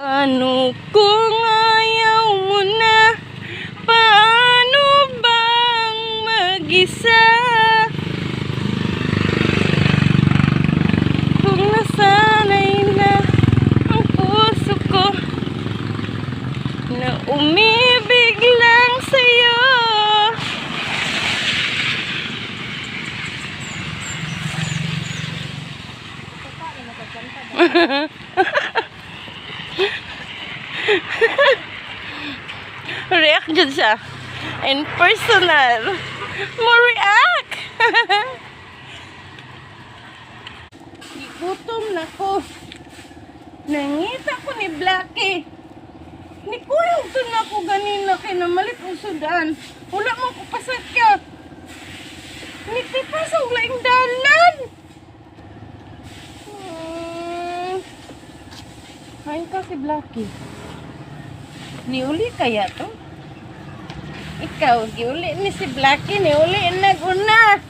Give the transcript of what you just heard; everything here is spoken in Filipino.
Ano kung ayaw mo na? Paano bang mag-isa? Kung nasanay na ang puso ko na umibig lang sa'yo. React dyan siya. And personal. Mo react. Gutom na ko. Nangita ko ni Blackie. Ni kuyog to na ko ganina kay namalit ang sudan. Wala man ko pasakya. Ni tipasog laing dalan. Kain ka si Blackie. Niuli kaya to? Ikaw, giuli ni si Blackie, niuli na guna.